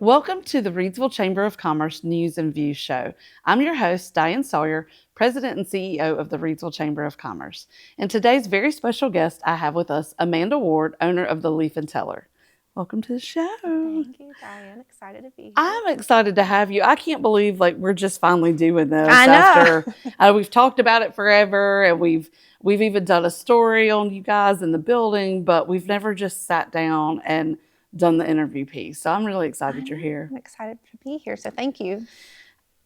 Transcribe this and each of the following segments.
Welcome to the Reidsville Chamber of Commerce News and Views Show. I'm your host, Diane Sawyer, President and CEO of the Reidsville Chamber of Commerce. And today's very special guest I have with us, Amanda Ward, owner of the Lear And Teller. Welcome to the show. Thank you, Diane. Excited to be here. I'm excited to have you. I can't believe we're just finally doing this. I know. After we've talked about it forever, and we've even done a story on you guys in the building, but we've never just sat down and done the interview piece. So I'm really excited you're here. I'm excited to be here. So thank you.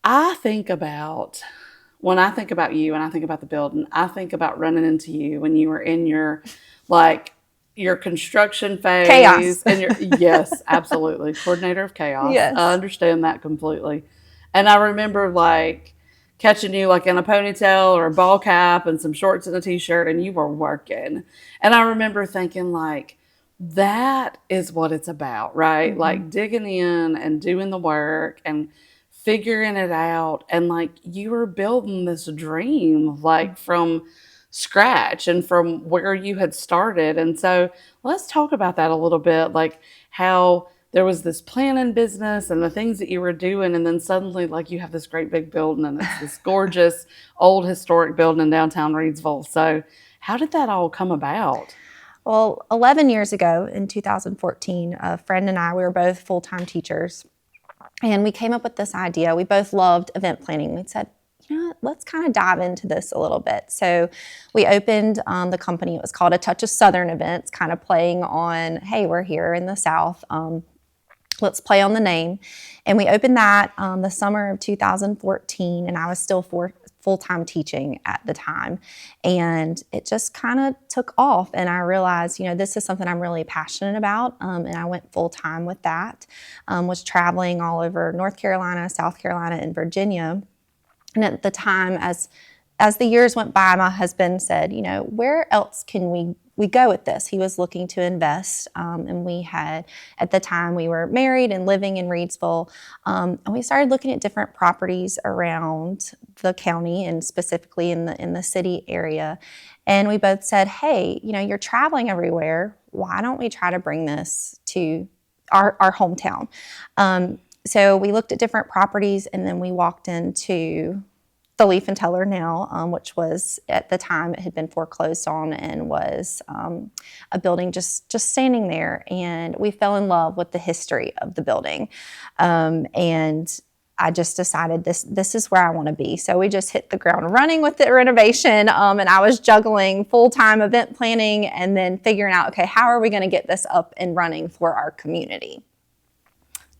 When I think about you and I think about the building, I think about running into you when you were in your construction phase. Chaos. And yes, absolutely. Coordinator of chaos. Yes. I understand that completely. And I remember catching you in a ponytail or a ball cap and some shorts and a t-shirt, and you were working. And I remember thinking that is what it's about, right? Mm-hmm. Digging in and doing the work and figuring it out. And you were building this dream, from scratch and from where you had started. And so let's talk about that a little bit, how there was this planning business and the things that you were doing. And then suddenly you have this great big building, and it's this gorgeous old historic building in downtown Reidsville. So how did that all come about? Well, 11 years ago in 2014, a friend and I, we were both full-time teachers, and we came up with this idea. We both loved event planning. We said, let's kind of dive into this a little bit. So we opened the company. It was called A Touch of Southern Events, kind of playing on, hey, we're here in the South. Let's play on the name. And we opened that the summer of 2014, and I was still full-time teaching at the time. And it just kind of took off, and I realized, this is something I'm really passionate about, and I went full-time with that. Was traveling all over North Carolina, South Carolina, and Virginia. And at the time, as the years went by, my husband said, where else can we go with this? He was looking to invest, and we had, at the time, we were married and living in Reidsville, and we started looking at different properties around the county and specifically in the city area. And we both said, hey, you're traveling everywhere. Why don't we try to bring this to our hometown? So we looked at different properties, and then we walked into the Lear And Teller now, which was, at the time, it had been foreclosed on and was a building just standing there. And we fell in love with the history of the building. And I just decided this is where I want to be. So we just hit the ground running with the renovation. And I was juggling full-time event planning and then figuring out, okay, how are we going to get this up and running for our community?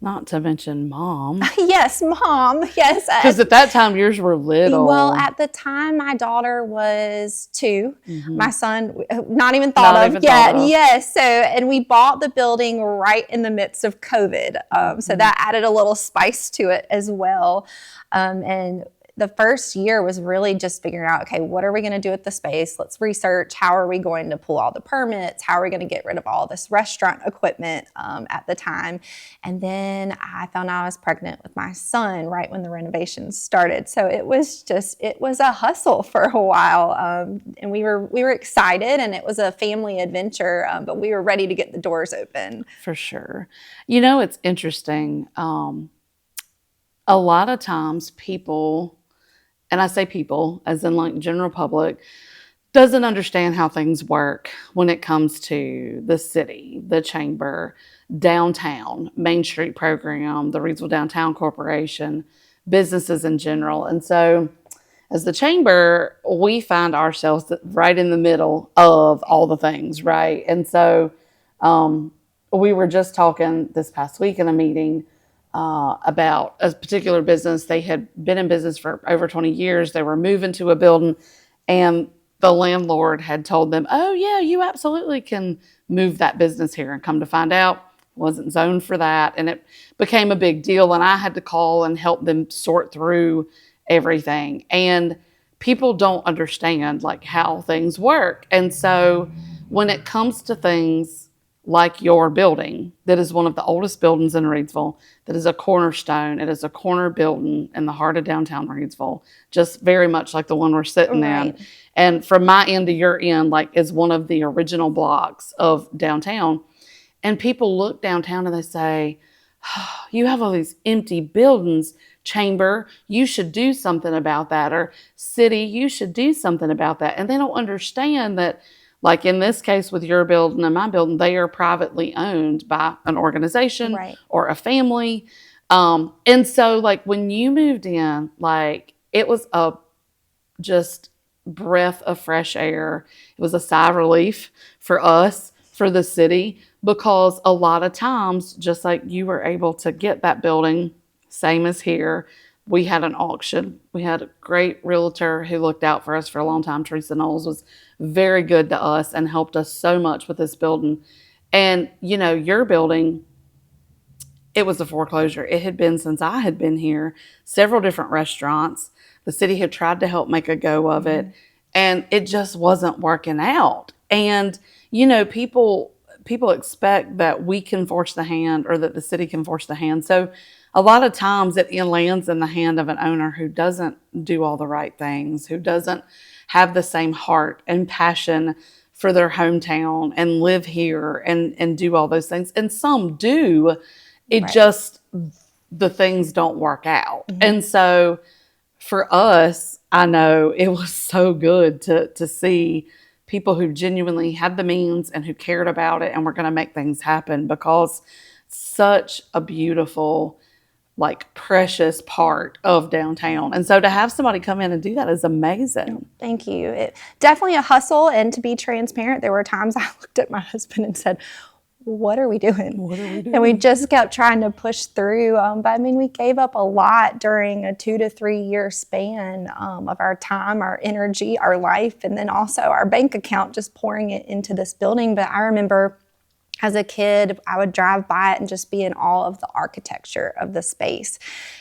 Not to mention mom. Yes, mom. Yes. Because at that time, yours were little. Well, at the time, my daughter was 2. Mm-hmm. My son, not even thought of yet. Thought of. Yes. So, and we bought the building right in the midst of COVID. So that added a little spice to it as well. And the first year was really just figuring out, okay, what are we going to do with the space? Let's research. How are we going to pull all the permits? How are we going to get rid of all this restaurant equipment at the time? And then I found out I was pregnant with my son right when the renovations started. So it was a hustle for a while. And we were excited, and it was a family adventure, but we were ready to get the doors open. For sure. It's interesting. A lot of times people, and I say people as in general public, doesn't understand how things work when it comes to the city, the chamber, downtown, Main Street program, the Reidsville Downtown Corporation, businesses in general. And so as the chamber, we find ourselves right in the middle of all the things, right? And so we were just talking this past week in a meeting about a particular business. They had been in business for over 20 years. They were moving to a building, and the landlord had told them, oh yeah, you absolutely can move that business here. And come to find out, wasn't zoned for that. And it became a big deal. And I had to call and help them sort through everything. And people don't understand how things work. And so when it comes to things like your building, that is one of the oldest buildings in Reidsville, that is a cornerstone. It is a corner building in the heart of downtown Reidsville, just very much like the one we're sitting in. And from my end to your end, is one of the original blocks of downtown. And people look downtown and they say, you have all these empty buildings. Chamber, you should do something about that. Or city, you should do something about that. And they don't understand that, like in this case with your building and my building, they are privately owned by an organization Right. or a family. And so, like, when you moved in, like, it was a just breath of fresh air. It was a sigh of relief for us, for the city, because a lot of times, just like you were able to get that building, same as here, we had an auction. We had a great realtor who looked out for us for a long time. Teresa Knowles was very good to us and helped us so much with this building. And, you know, your building, it was a foreclosure. It had been since I had been here, several different restaurants. The city had tried to help make a go of it, and it just wasn't working out. And, you know, people expect that we can force the hand or that the city can force the hand. So a lot of times it lands in the hand of an owner who doesn't do all the right things, who doesn't have the same heart and passion for their hometown and live here and do all those things. And some do. It Right. just, the things don't work out. And so for us, I know it was so good to see people who genuinely had the means and who cared about it and were going to make things happen, because such a beautiful, like, precious part of downtown. And so to have somebody come in and do that is amazing. Thank you. Definitely a hustle, and to be transparent, there were times I looked at my husband and said, what are we doing? What are we doing? And we just kept trying to push through. But I mean, we gave up a lot during a 2 to 3 year span of our time, our energy, our life, and then also our bank account, just pouring it into this building. But I remember as a kid, I would drive by it and just be in awe of the architecture of the space.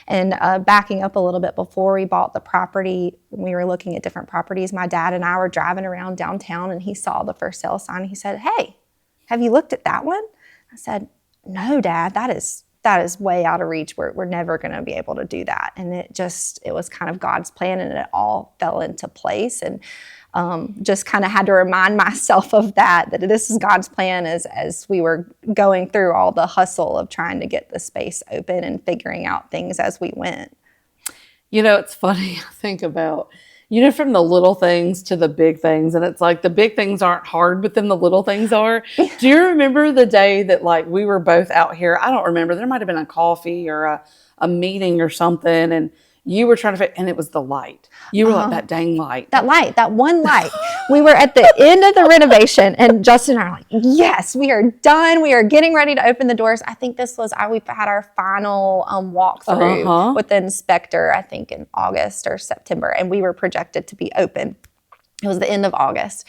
And backing up a little bit, before we bought the property, we were looking at different properties. My dad and I were driving around downtown, and he saw the for sale sign. He said, "Hey, have you looked at that one?" I said, "No, Dad, that is way out of reach. We're never going to be able to do that." And it was kind of God's plan, and it all fell into place. And just kind of had to remind myself of that this is God's plan as we were going through all the hustle of trying to get the space open and figuring out things as we went. You know, it's funny, I think about, you know, from the little things to the big things. And it's like the big things aren't hard, but then the little things are. Do you remember the day that, like, we were both out here? I don't remember. There might have been a coffee or a meeting or something. And you were trying to, and it was the light. You were like, that dang light. That light, that one light. We were at the end of the renovation, and Justin and I are like, yes, we are done. We are getting ready to open the doors. I think we've had our final walkthrough with the inspector, I think in August or September, and we were projected to be open. It was the end of August.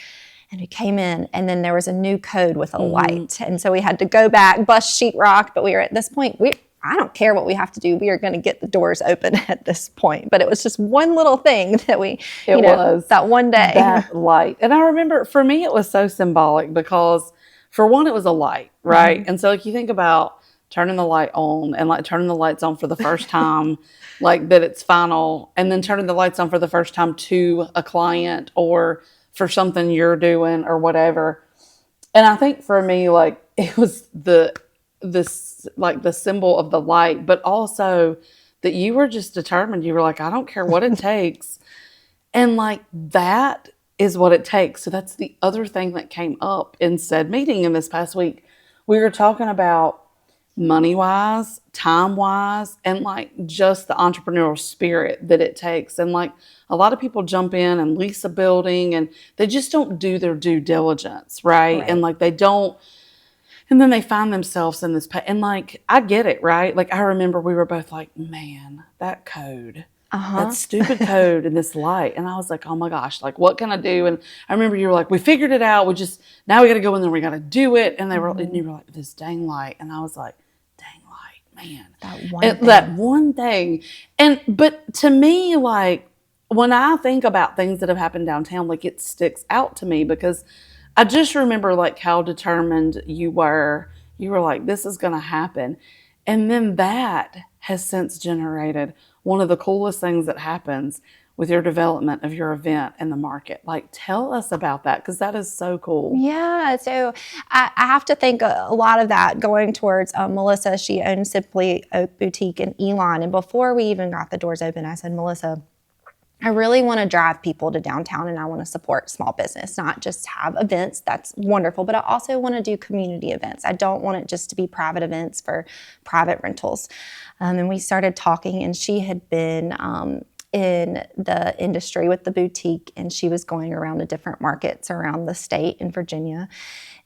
And we came in, and then there was a new code with a light. And so we had to go back, bust sheetrock, but we were at this point, I don't care what we have to do. We are going to get the doors open at this point. But it was just one little thing that that one day. That light. And I remember, for me, it was so symbolic because, for one, it was a light, right? And so, like, you think about turning the light on and, like, turning the lights on for the first time, like, that it's final, and then turning the lights on for the first time to a client or for something you're doing or whatever. And I think for me, like, it was the symbol of the light, but also that you were just determined. You were like, I don't care what it takes. And, like, that is what it takes. So that's the other thing that came up in said meeting in this past week. We were talking about money-wise, time-wise, and, like, just the entrepreneurial spirit that it takes. And, like, a lot of people jump in and lease a building and they just don't do their due diligence, right? And, like, they don't. And then they find themselves in this, and, like, I get it, right? Like, I remember we were both like, man, that code, that stupid code and this light. And I was like, oh my gosh, like, what can I do? And I remember you were like, we figured it out. Now we got to go in there. We got to do it. And and you were like, this dang light. And I was like, dang light, man. That one thing. But to me, like, when I think about things that have happened downtown, like, it sticks out to me because I just remember, like, how determined you were. You were like, this is going to happen. And then that has since generated one of the coolest things that happens. with your development of your event and the market. Like, tell us about that, because that is so cool. Yeah, so I have to think a lot of that going towards Melissa. She owns Simply Oak Boutique in Elon. And before we even got the doors open, I said, Melissa, I really want to drive people to downtown, and I want to support small business, not just have events. That's wonderful, but I also want to do community events. I don't want it just to be private events for private rentals. And we started talking, and she had been in the industry with the boutique, and she was going around to different markets around the state in Virginia.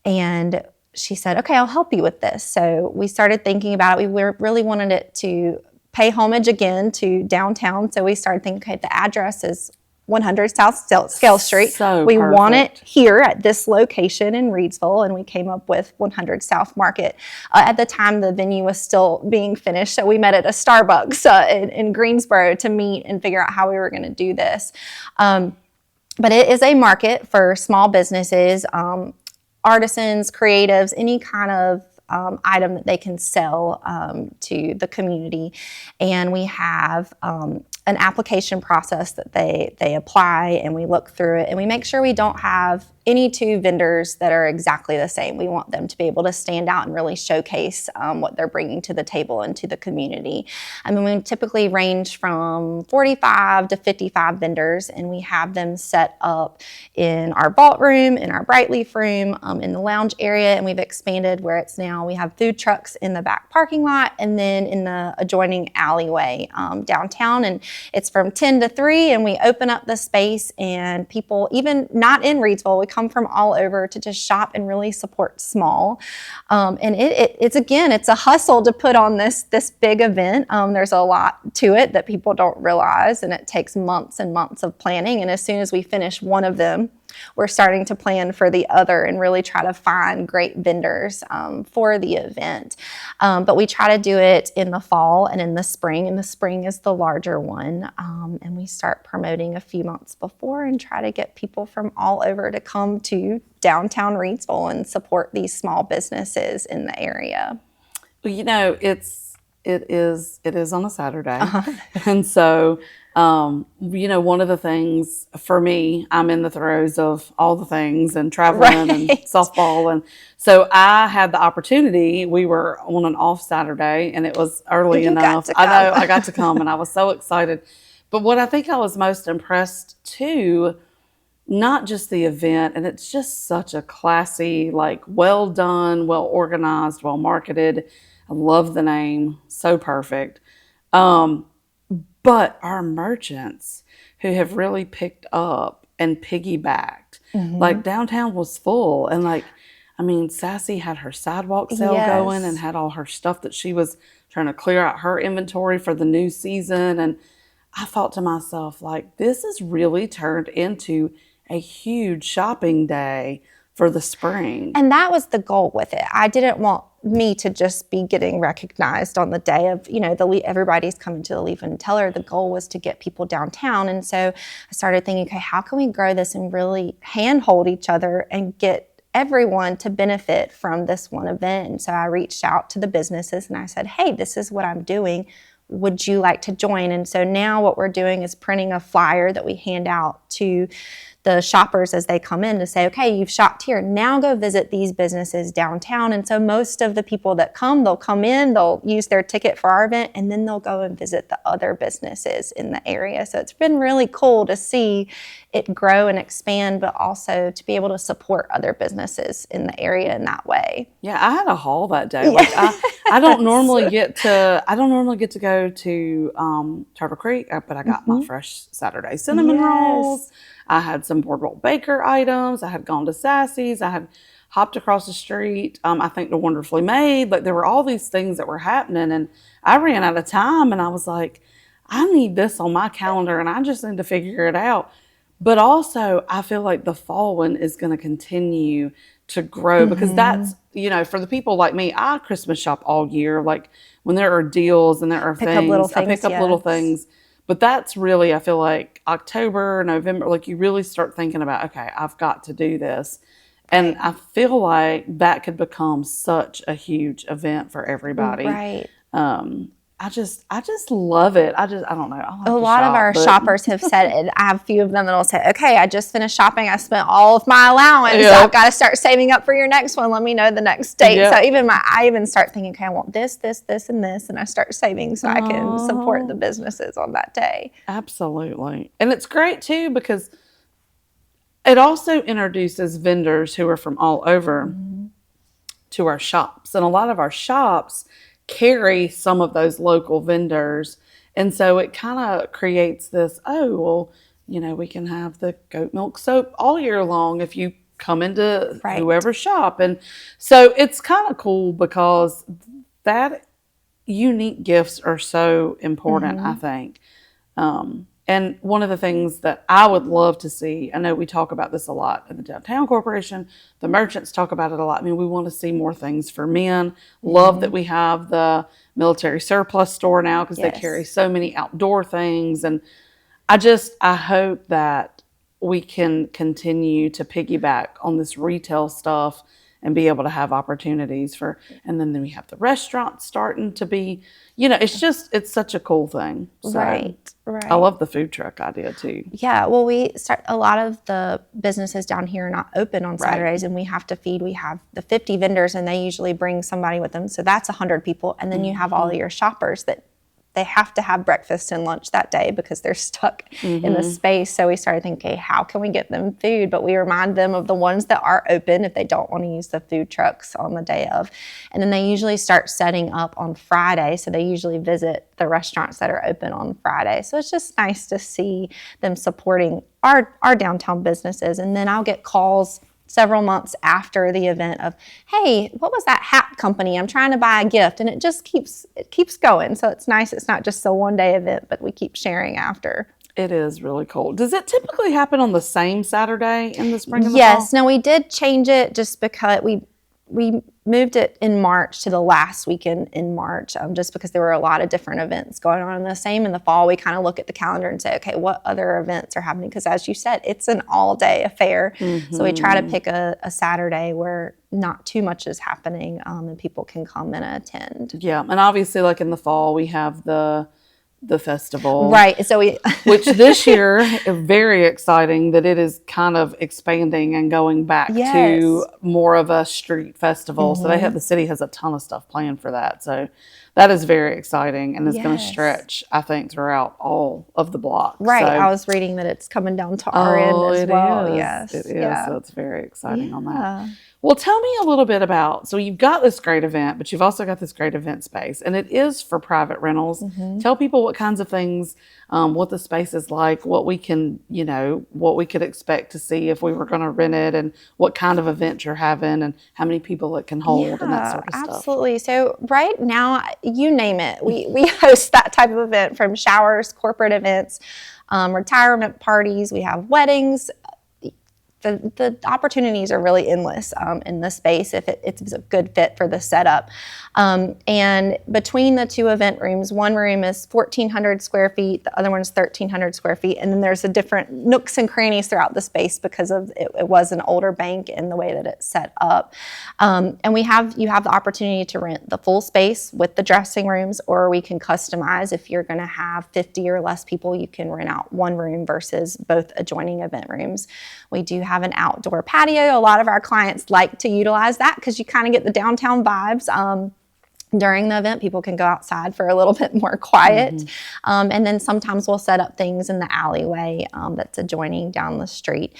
And she said, okay, I'll help you with this. So we started thinking about it. We really wanted it to pay homage again to downtown. So we started thinking, okay, the address is 100 South Scale Street. So we perfect. want it here at this location in Reidsville, and we came up with 100 South Market. At the time, the venue was still being finished, so we met at a Starbucks in Greensboro to meet and figure out how we were going to do this. But it is a market for small businesses, artisans, creatives, any kind of item that they can sell to the community. And we have an application process that they apply, and we look through it, and we make sure we don't have any two vendors that are exactly the same. We want them to be able to stand out and really showcase what they're bringing to the table and to the community. I mean, we typically range from 45 to 55 vendors, and we have them set up in our vault room, in our Bright Leaf room, in the lounge area, and we've expanded where it's now we have food trucks in the back parking lot, and then in the adjoining alleyway downtown. And it's from 10 to 3, and we open up the space, and people, even not in Reidsville, we come from all over to just shop and really support small. And it's a hustle to put on this big event. There's a lot to it that people don't realize, and it takes months and months of planning. And as soon as we finish one of them, we're starting to plan for the other and really try to find great vendors for the event. But we try to do it in the fall and in the spring, and the spring is the larger one. And we start promoting a few months before and try to get people from all over to come to downtown Reidsville and support these small businesses in the area. Well, it is on a Saturday. And so, one of the things for me, I'm in the throes of all the things and traveling and softball. And so I had the opportunity. We were on an off Saturday, and it was early enough. I know I got to come, and I was so excited. But what I think I was most impressed too, not just the event, and it's just such a classy, like, well done, well organized, well marketed. I love the name, so perfect. But our merchants who have really picked up and piggybacked, like downtown was full. And Sassy had her sidewalk sale going and had all her stuff that she was trying to clear out her inventory for the new season. And I thought to myself, like, this has really turned into a huge shopping day for the spring. And that was the goal with it. I didn't want me to just be getting recognized on the day of, everybody's coming to the Lear And Teller. The goal was to get people downtown. And so I started thinking, okay, how can we grow this and really handhold each other and get everyone to benefit from this one event? And so I reached out to the businesses and I said, hey, this is what I'm doing. Would you like to join? And so now what we're doing is printing a flyer that we hand out to the shoppers as they come in to say, okay, you've shopped here. Now go visit these businesses downtown. And so most of the people that come, they'll come in, they'll use their ticket for our event, and then they'll go and visit the other businesses in the area. So it's been really cool to see it grow and expand, but also to be able to support other businesses in the area in that way. Yeah, I had a haul that day. Like, I don't normally get to go to Turtle Creek, but I got my fresh Saturday cinnamon rolls. I had some Boardwalk Baker items. I had gone to Sassy's. I had hopped across the street. I think to Wonderfully Made. Like, there were all these things that were happening, and I ran out of time, and I was like, I need this on my calendar, and I just need to figure it out. But also, I feel like the fall one is going to continue to grow because that's, for the people like me, I Christmas shop all year. Like, when there are deals and there are things, I pick up little things. But that's really, I feel like October, November, like, you really start thinking about, okay, I've got to do this. And I feel like that could become such a huge event for everybody. Right. I just love it. I don't know. I like A to lot of shop, our but- shoppers have said it. I have a few of them that'll say, okay, I just finished shopping. I spent all of my allowance. Yep. I've got to start saving up for your next one. Let me know the next date. Yep. So I even start thinking, okay, I want this, this, this, and this. And I start saving so I can support the businesses on that day. Absolutely. And it's great too because it also introduces vendors who are from all over to our shops. And a lot of our shops carry some of those local vendors. And so it kind of creates this, oh, well, you know, we can have the goat milk soap all year long if you come into Right. whoever's shop. And so it's kind of cool because that unique gifts are so important, I think. And one of the things that I would love to see, I know we talk about this a lot in the Downtown Corporation, the merchants talk about it a lot. I mean, we want to see more things for men. Love that we have the military surplus store now because they Yes. carry so many outdoor things. And I hope that we can continue to piggyback on this retail stuff and be able to have opportunities for, and then we have the restaurants starting to be, you know, it's such a cool thing. So Right. I love the food truck idea too. Yeah, well, a lot of the businesses down here are not open on Saturdays, and we have to feed. We have the 50 vendors, and they usually bring somebody with them, so that's 100 people. And then you have all of your shoppers that they have to have breakfast and lunch that day because they're stuck in the space. So we started thinking, okay, how can we get them food? But we remind them of the ones that are open if they don't want to use the food trucks on the day of. And then they usually start setting up on Friday. So they usually visit the restaurants that are open on Friday. So it's just nice to see them supporting our downtown businesses. And then I'll get calls several months after the event of, hey, what was that hat company? I'm trying to buy a gift. And it just keeps going. So it's nice. It's not just a one-day event, but we keep sharing after. It is really cool. Does it typically happen on the same Saturday in the spring and the Yes. fall? No, we did change it just because we moved it in March to the last weekend in March, just because there were a lot of different events going on. And the same in the fall, we kind of look at the calendar and say, okay, what other events are happening? Because as you said, it's an all-day affair. So we try to pick a Saturday where not too much is happening and people can come and attend. Yeah. And obviously, like in the fall, we have the festival. Right. So which this year is very exciting that it is kind of expanding and going back to more of a street festival. So the city has a ton of stuff planned for that. So that is very exciting and it's going to stretch, I think, throughout all of the blocks. Right. So, I was reading that it's coming down to our end as well. Is. Yes. It is. Yeah. So it's very exciting on that. Well, tell me a little bit about, so you've got this great event, but you've also got this great event space, and it is for private rentals. Tell people what kinds of things, what the space is like, what we can, you know, what we could expect to see if we were going to rent it, and what kind of event you're having, and how many people it can hold, and that sort of stuff. Absolutely. So right now, you name it, we host that type of event, from showers, corporate events, retirement parties. We have weddings. The opportunities are really endless in the space if it's a good fit for the setup. And between the two event rooms, one room is 1,400 square feet, the other one's 1,300 square feet, and then there's a different nooks and crannies throughout the space because of it was an older bank in the way that it's set up. And you have the opportunity to rent the full space with the dressing rooms, or we can customize. If you're going to have 50 or less people, you can rent out one room versus both adjoining event rooms. We do have an outdoor patio. A lot of our clients like to utilize that because you kind of get the downtown vibes. During the event, people can go outside for a little bit more quiet. And then sometimes we'll set up things in the alleyway that's adjoining down the street.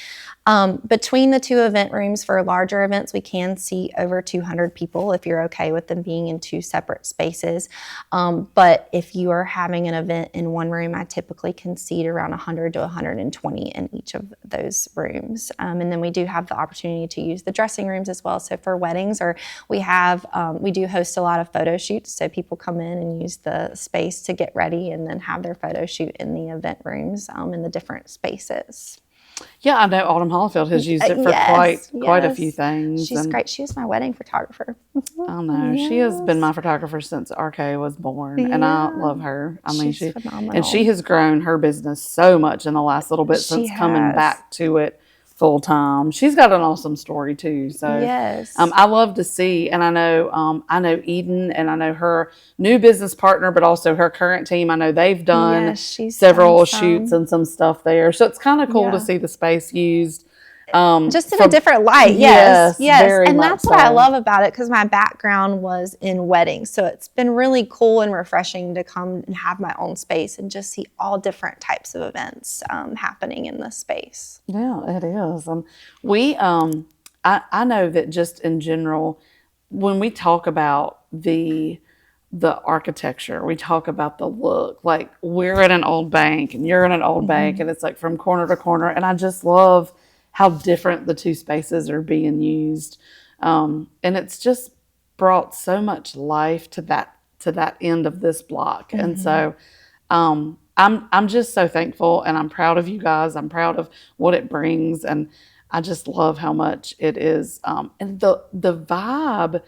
Between the two event rooms for larger events, we can seat over 200 people if you're okay with them being in two separate spaces. But if you are having an event in one room, I typically can seat around 100 to 120 in each of those rooms. And then we do have the opportunity to use the dressing rooms as well. So for weddings, or we do host a lot of photo shoots. So people come in and use the space to get ready and then have their photo shoot in the event rooms in the different spaces. Yeah, I know Autumn Hollifield has used it for quite a few things. She's great. She was my wedding photographer. I know. She has been my photographer since RK was born, and I love her. I mean, she's phenomenal. And she has grown her business so much in the last little bit since coming back to it full time. She's got an awesome story too. So Yes. I love to see, and I know Eden, and I know her new business partner, but also her current team. I know they've done Yes, she's several done shoots some. and some stuff there. So it's kind of cool to Yeah. see the space used. Just in a different light. Yes, Yes, yes. very And much that's what I so. love about it, because my background was in weddings. So it's been really cool and refreshing to come and have my own space and just see all different types of events happening in this space. Yeah, it is. I know that just in general, when we talk about the architecture, we talk about the look. Like we're in an old bank, and you're in an old bank, and it's like from corner to corner. And I just love how different the two spaces are being used, and it's just brought so much life to that end of this block. And so I'm just so thankful, and I'm proud of you guys. I'm proud of what it brings, and I just love how much it is. And the vibe,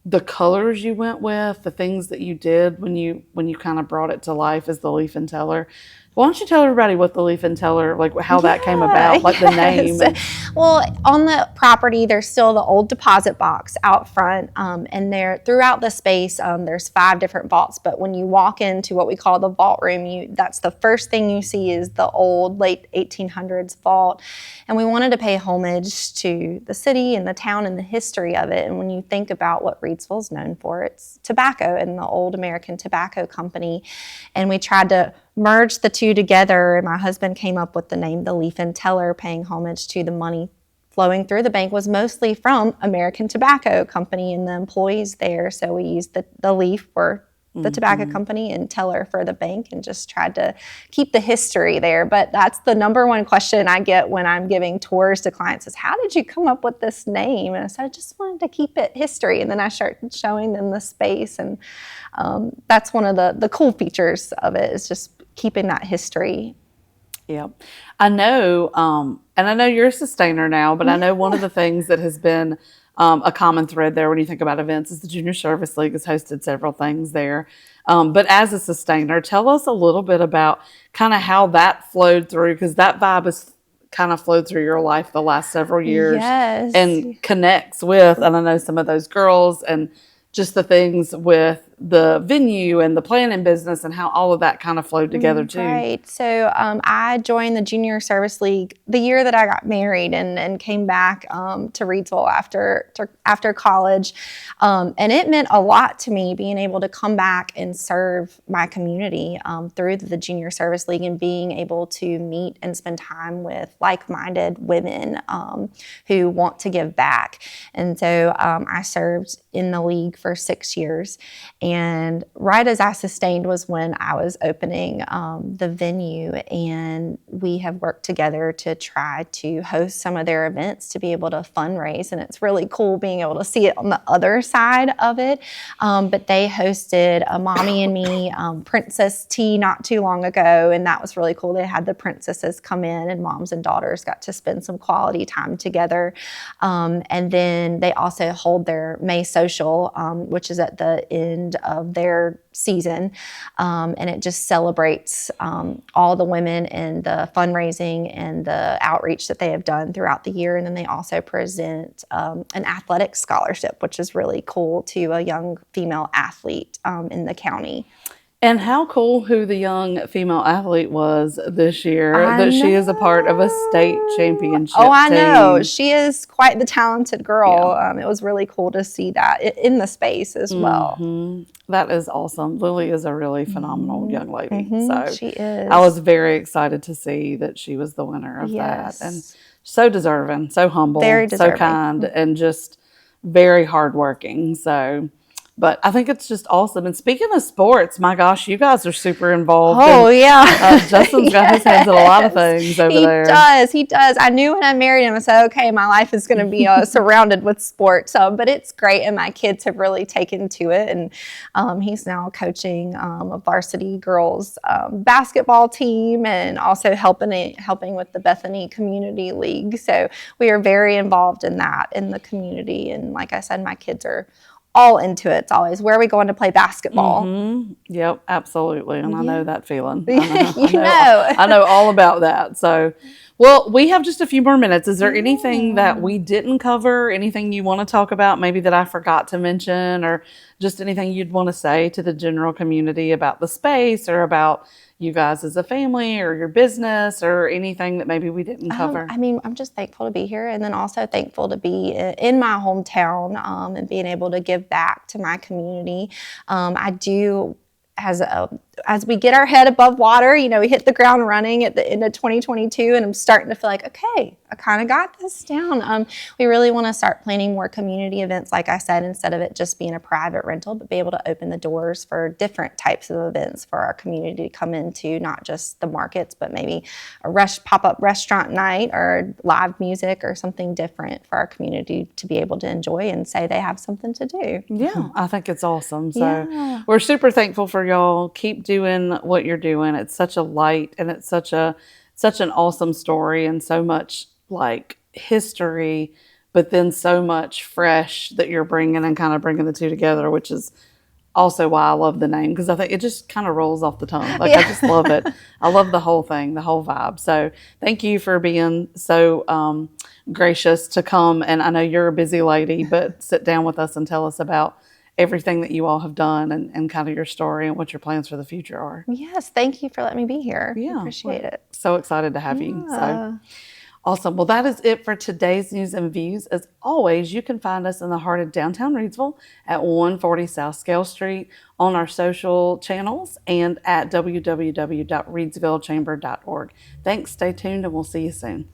the colors you went with, the things that you did when you kind of brought it to life as the Leaf and Teller. Why don't you tell everybody what the Leaf and Teller, like how that came about, like the name? And Well, on the property, there's still the old deposit box out front, and there throughout the space, there's 5 different vaults. But when you walk into what we call the vault room, that's the first thing you see is the old late 1800s vault. And we wanted to pay homage to the city and the town and the history of it. And when you think about what Reidsville's known for, it's tobacco and the old American Tobacco Company. And we tried to merge the two together, and my husband came up with the name the Leaf and Teller, paying homage to the money flowing through the bank was mostly from American Tobacco Company and the employees there. So we used the Leaf for the tobacco company and Teller for the bank, and just tried to keep the history there. But that's the number one question I get when I'm giving tours to clients is, how did you come up with this name? And I said, I just wanted to keep it history. And then I started showing them the space, and that's one of the cool features of it, is just keeping that history. yeah, I know, and I know you're a sustainer now, but I know one of the things that has been a common thread there when you think about events is the Junior Service League has hosted several things there. But as a sustainer, tell us a little bit about kind of how that flowed through, because that vibe has kind of flowed through your life the last several years Yes. and connects with, and I know some of those girls and just the things with the venue and the planning business and how all of that kind of flowed together too. Right. So I joined the Junior Service League the year that I got married, and came back to Reidsville after college. And it meant a lot to me being able to come back and serve my community through the Junior Service League, and being able to meet and spend time with like-minded women who want to give back. And so I served in the league for 6 years. And right as I sustained was when I was opening the venue, and we have worked together to try to host some of their events to be able to fundraise. And it's really cool being able to see it on the other side of it. But they hosted a Mommy and Me Princess Tea not too long ago, and that was really cool. They had the princesses come in, and moms and daughters got to spend some quality time together. And then they also hold their May Social, which is at the end of their season, and it just celebrates all the women and the fundraising and the outreach that they have done throughout the year. And then they also present an athletic scholarship, which is really cool, to a young female athlete in the county. And how cool who the young female athlete was this year, I that she is a part of a state championship Oh, I know. team. She is quite the talented girl. It was really cool to see that in the space as well. That is awesome. Lily is a really phenomenal young lady. So She is. I was very excited to see that she was the winner of Yes. that. And so deserving, so humble, Very so deserving. kind, and just very hardworking. So, but I think it's just awesome. And speaking of sports, my gosh, you guys are super involved. Oh, And, yeah. Justin's got his hands in a lot of things over there. He does. I knew when I married him, I said, okay, my life is going to be surrounded with sports. But it's great, and my kids have really taken to it. And he's now coaching a varsity girls basketball team, and also helping with the Bethany Community League. So we are very involved in that in the community. And like I said, my kids are all into it. It's always, where are we going to play basketball? Yep, absolutely. And I know that feeling. I I know all about that. So, well, we have just a few more minutes. Is there anything that we didn't cover? Anything you want to talk about? Maybe that I forgot to mention, or just anything you'd want to say to the general community about the space, or about you guys as a family, or your business, or anything that maybe we didn't cover? I mean, I'm just thankful to be here, and then also thankful to be in my hometown, and being able to give back to my community. I do, as we get our head above water, we hit the ground running at the end of 2022, and I'm starting to feel like, okay, I kind of got this down. We really want to start planning more community events, like I said, instead of it just being a private rental, but be able to open the doors for different types of events for our community to come into, not just the markets, but maybe a pop-up restaurant night or live music or something different for our community to be able to enjoy and say they have something to do. Yeah, I think it's awesome. So we're super thankful for y'all. Keep doing what you're doing. It's such a light, and it's such an awesome story, and so much like history, but then so much fresh that you're bringing, and kind of bringing the two together, which is also why I love the name, because I think it just kind of rolls off the tongue. Like, I just love it. I love the whole thing, the whole vibe. So thank you for being so gracious to come. And I know you're a busy lady, but sit down with us and tell us about everything that you all have done, and kind of your story and what your plans for the future are. Yes, thank you for letting me be here. Yeah, Appreciate it. So excited to have you. So awesome. Well, that is it for today's news and views. As always, you can find us in the heart of downtown Reidsville at 140 South Scale Street, on our social channels, and at www.reidsvillechamber.org. Thanks. Stay tuned, and we'll see you soon.